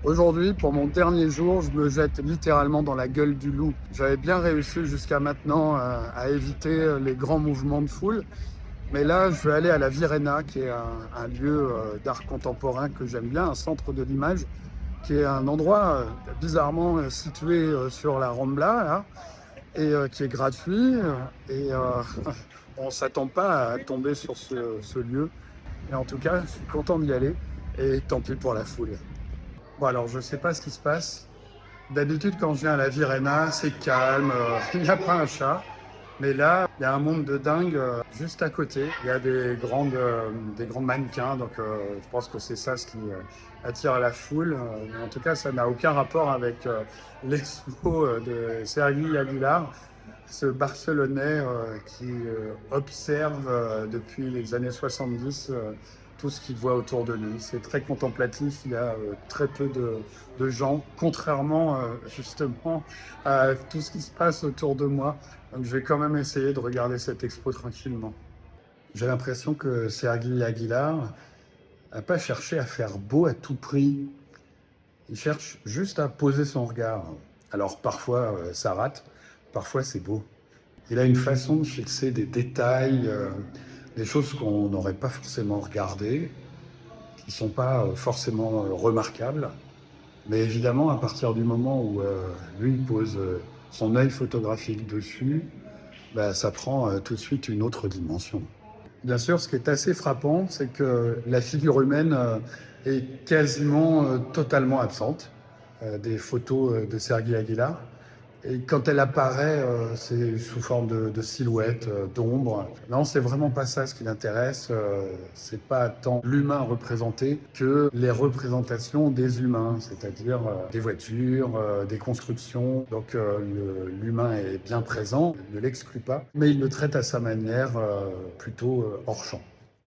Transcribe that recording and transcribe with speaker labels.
Speaker 1: Aujourd'hui, pour mon dernier jour, je me jette littéralement dans la gueule du loup. J'avais bien réussi jusqu'à maintenant à éviter les grands mouvements de foule. Mais là, je vais aller à la Virena, qui est un lieu d'art contemporain que j'aime bien, un centre de l'image, qui est un endroit bizarrement situé sur la Rambla, là, et qui est gratuit. Et on ne s'attend pas à tomber sur ce lieu. Mais en tout cas, je suis content d'y aller. Et tant pis pour la foule. Bon, alors, je ne sais pas ce qui se passe. D'habitude, quand je viens à la Virena, c'est calme, il n'y a pas un chat. Mais là, il y a un monde de dingue juste à côté. Il y a des grands mannequins, donc je pense que c'est ça ce qui attire la foule. Mais en tout cas, ça n'a aucun rapport avec l'expo de Sergi Aguilar, ce Barcelonais qui observe depuis les années 70 tout ce qu'il voit autour de lui. C'est très contemplatif, il y a très peu de gens, contrairement justement à tout ce qui se passe autour de moi. Donc je vais quand même essayer de regarder cette expo tranquillement. J'ai l'impression que Sergi Aguilar n'a pas cherché à faire beau à tout prix. Il cherche juste à poser son regard. Alors parfois ça rate, parfois c'est beau. Il a une façon de fixer des détails, des choses qu'on n'aurait pas forcément regardées, qui ne sont pas forcément remarquables. Mais évidemment, à partir du moment où lui pose son œil photographique dessus, bah, ça prend tout de suite une autre dimension. Bien sûr, ce qui est assez frappant, c'est que la figure humaine est quasiment totalement absente des photos de Sergi Aguilar. Et quand elle apparaît, c'est sous forme de silhouette, d'ombre. Non, c'est vraiment pas ça ce qui l'intéresse. C'est pas tant l'humain représenté que les représentations des humains, c'est-à-dire des voitures, des constructions. Donc l'humain est bien présent, il ne l'exclut pas, mais il le traite à sa manière, plutôt hors champ.